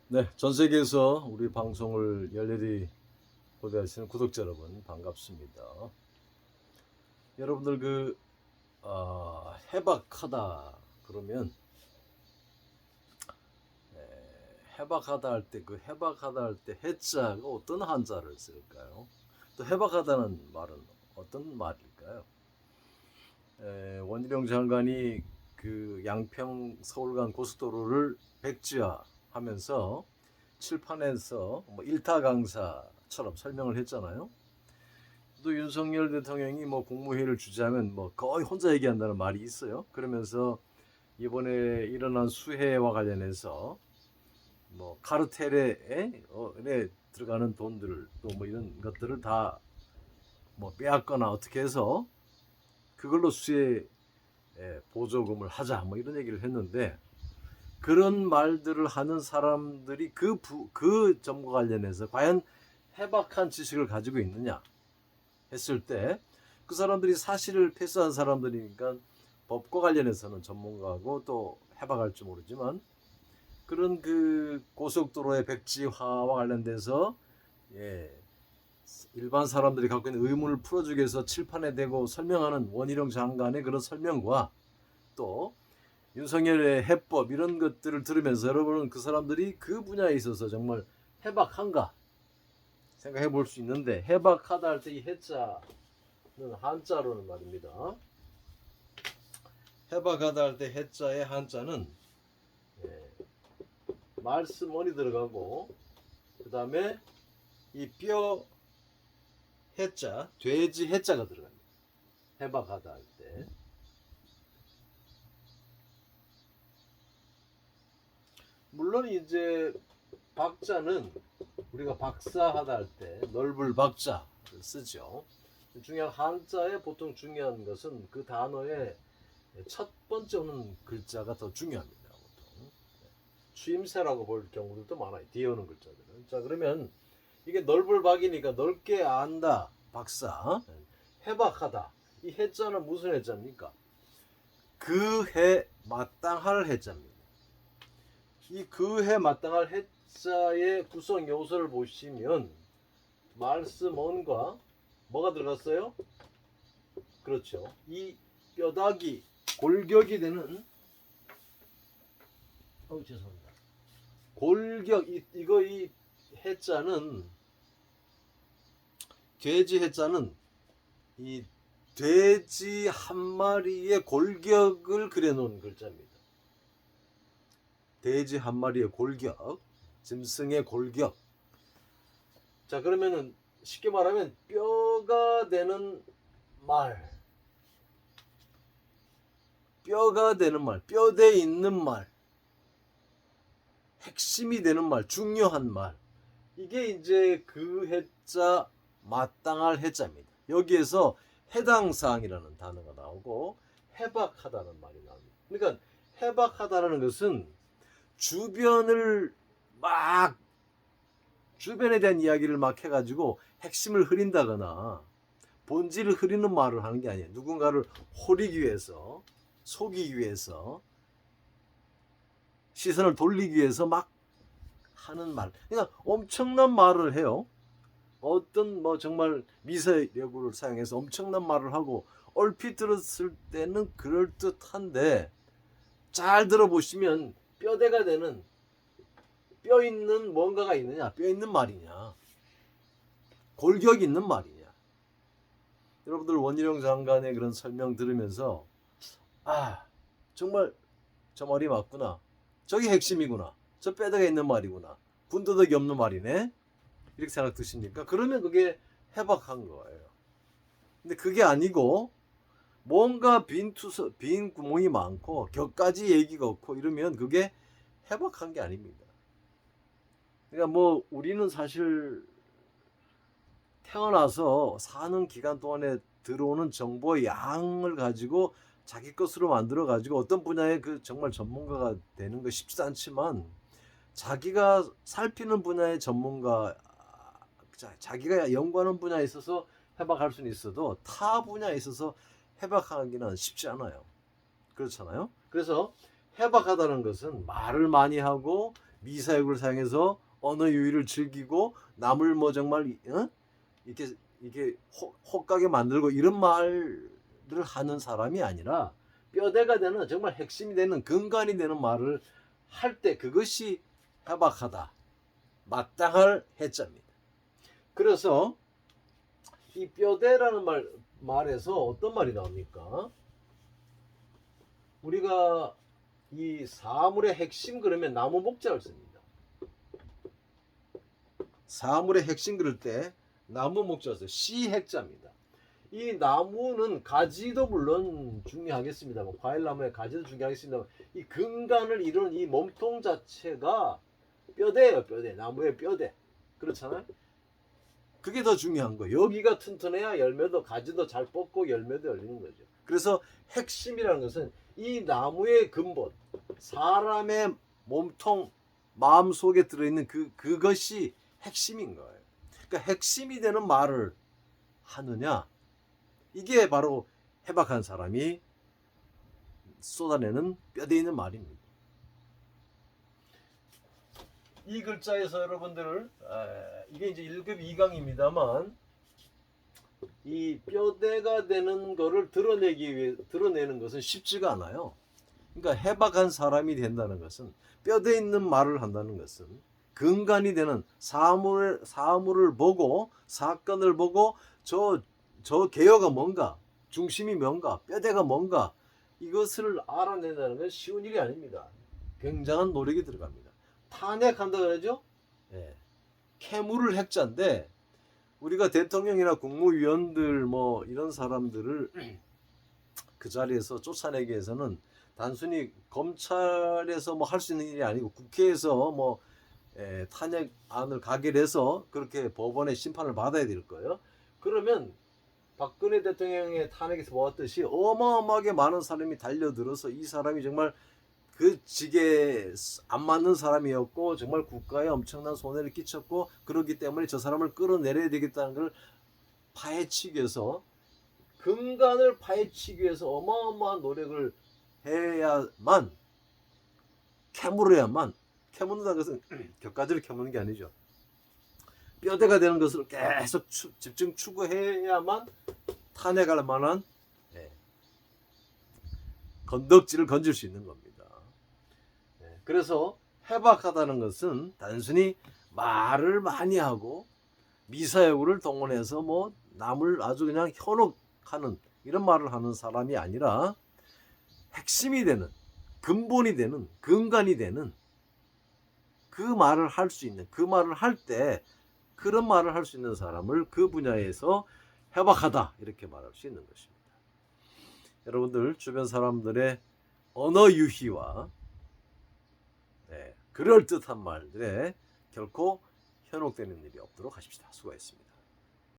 네, 전 세계에서 우리 방송을 열렬히 고대하시는 구독자 여러분 반갑습니다. 여러분들 해박하다 그러면 해박하다 할 때 해박하다 할 때 해자가 어떤 한자를 쓸까요? 또 해박하다는 말은 어떤 말일까요? 원희룡 장관이 그 양평 서울 간 고속도로를 백지화하면서 칠판에서 뭐 일타 강사처럼 설명을 했잖아요. 또 윤석열 대통령이 뭐 국무회의를 주재하면 뭐 거의 혼자 얘기한다는 말이 있어요. 그러면서 이번에 일어난 수해와 관련해서 뭐 카르텔에 들어가는 돈들 또 뭐 이런 것들을 다 뭐 빼앗거나 어떻게 해서 그걸로 수해 보조금을 하자 뭐 이런 얘기를 했는데, 그런 말들을 하는 사람들이 그 점과 관련해서 과연 해박한 지식을 가지고 있느냐 했을 때, 그 사람들이 사실을 패스한 사람들이니까 법과 관련해서는 전문가고 또 해박할지 모르지만, 그런 그 고속도로의 백지화와 관련돼서 일반 사람들이 갖고 있는 의문을 풀어주기 위해서 칠판에 대고 설명하는 원희룡 장관의 그런 설명과 또 윤석열의 해법 이런 것들을 들으면서 여러분은 그 사람들이 그 분야에 있어서 정말 해박한가 생각해 볼 수 있는데, 해박하다 할 때 이 해자는 한자로는 말입니다. 해박하다 할 때 해자의 한자는 말씀원이 들어가고 그 다음에 이 뼈 해자 돼지 해자가 들어갑니다. 해박하다 할 때. 물론 이제 박자는 우리가 박사하다 할 때 넓을 박자를 쓰죠. 중요한 한자에 보통 중요한 것은 그 단어의 첫 번째 오는 글자가 더 중요합니다. 보통 추임새라고 볼 경우들도 많아요. 뒤에 오는 글자들은. 자, 그러면 이게 넓을 박이니까 넓게 안다 박사, 해박하다. 이 해자는 무슨 해자입니까? 그 해 마땅할 해자입니다. 이 그 해 마땅할 해자의 구성 요소를 보시면 말씀원과 뭐가 들어갔어요? 그렇죠. 이 뼈다귀 골격이 되는 죄송합니다. 골격 이 해자는 돼지 해자는 이 돼지 한 마리의 골격을 그려놓은 글자입니다. 돼지 한 마리의 골격, 짐승의 골격. 자, 그러면은 쉽게 말하면 뼈가 되는 말, 뼈가 되는 말, 뼈대 있는 말, 핵심이 되는 말, 중요한 말. 이게 이제 그 해자 마땅할 해자입니다. 여기에서 해당 사항이라는 단어가 나오고 해박하다는 말이 나옵니다. 그러니까 해박하다라는 것은 주변에 대한 이야기를 막 해가지고 핵심을 흐린다거나 본질을 흐리는 말을 하는 게 아니에요. 누군가를 호리기 위해서, 속이기 위해서, 시선을 돌리기 위해서 막 하는 말. 그러니까 엄청난 말을 해요. 어떤 뭐 정말 미세력을 사용해서 엄청난 말을 하고 얼핏 들었을 때는 그럴듯한데, 잘 들어보시면 뼈대가 되는 뼈 있는 뭔가가 있느냐, 뼈 있는 말이냐, 골격 있는 말이냐. 여러분들 원희룡 장관의 그런 설명 들으면서 정말 저 말이 맞구나, 저게 핵심이구나, 저 뼈대가 있는 말이구나, 군더더기 없는 말이네, 이렇게 생각 드십니까? 그러면 그게 해박한 거예요. 근데 그게 아니고 뭔가 빈 구멍이 많고 격가지 얘기가 없고 이러면 그게 해박한 게 아닙니다. 그러니까 뭐 우리는 사실 태어나서 사는 기간 동안에 들어오는 정보의 양을 가지고 자기 것으로 만들어 가지고 어떤 분야에 그 정말 전문가가 되는 거 쉽지 않지만, 자기가 살피는 분야의 전문가, 자기가 연구하는 분야에 있어서 해박할 수는 있어도 타 분야에 있어서 해박하기는 쉽지 않아요. 그렇잖아요. 그래서 해박하다는 것은 말을 많이 하고 미사역을 사용해서 언어 유희를 즐기고 남을 뭐 정말 이렇게 혹하게 만들고 이런 말을 하는 사람이 아니라 뼈대가 되는 정말 핵심이 되는 근간이 되는 말을 할 때 그것이 해박하다, 마땅할 해자입니다. 그래서 이 뼈대라는 말에서 어떤 말이 나옵니까? 우리가 이 사물의 핵심 그러면 나무 목자를 씁니다. 사물의 핵심 그럴 때 나무 목자에서 씨 핵자입니다. 이 나무는 가지도 물론 중요하겠습니다만, 과일나무의 가지도 중요하겠습니다만, 이 근간을 이루는 이 몸통 자체가 뼈대예요. 뼈대, 나무의 뼈대. 그렇잖아요. 그게 더 중요한 거예요. 여기가 튼튼해야 열매도, 가지도 잘 뽑고 열매도 열리는 거죠. 그래서 핵심이라는 것은 이 나무의 근본, 사람의 몸통, 마음 속에 들어있는 그것이 핵심인 거예요. 그러니까 핵심이 되는 말을 하느냐, 이게 바로 해박한 사람이 쏟아내는 뼈대 있는 말입니다. 이 글자에서 여러분들, 이게 이제 1급 2강입니다만, 이 뼈대가 되는 거를 드러내는 것은 쉽지가 않아요. 그러니까 해박한 사람이 된다는 것은, 뼈대 있는 말을 한다는 것은, 근간이 되는 사물을 보고, 사건을 보고, 저 개요가 뭔가, 중심이 뭔가, 뼈대가 뭔가, 이것을 알아낸다는 건 쉬운 일이 아닙니다. 굉장한 노력이 들어갑니다. 탄핵한다 그러죠? 예. 캐물을 핵자인데, 우리가 대통령이나 국무위원들 뭐 이런 사람들을 그 자리에서 쫓아내기 위해서는 단순히 검찰에서 뭐 할 수 있는 일이 아니고 국회에서 뭐 탄핵안을 가결해서 그렇게 법원의 심판을 받아야 될 거예요. 그러면 박근혜 대통령의 탄핵에서 보았듯이 어마어마하게 많은 사람이 달려들어서 이 사람이 정말 그 직에 안 맞는 사람이었고 정말 국가에 엄청난 손해를 끼쳤고, 그렇기 때문에 저 사람을 끌어내려야 되겠다는 걸 파헤치기 위해서, 근간을 파헤치기 위해서 어마어마한 노력을 해야만, 캐물어야만, 캐묻는다는 것은 격가지를 캐묻는 게 아니죠. 뼈대가 되는 것을 계속 집중 추구해야만 탄핵할 만한 건덕지를 건질 수 있는 겁니다. 그래서 해박하다는 것은 단순히 말을 많이 하고 미사여구를 동원해서 뭐 남을 아주 그냥 현혹하는 이런 말을 하는 사람이 아니라, 핵심이 되는, 근본이 되는, 근간이 되는 그 말을 할 수 있는, 그 말을 할 때 그런 말을 할 수 있는 사람을 그 분야에서 해박하다 이렇게 말할 수 있는 것입니다. 여러분들 주변 사람들의 언어 유희와 그럴듯한 말들에 결코 현혹되는 일이 없도록 하십시다. 수고했습니다.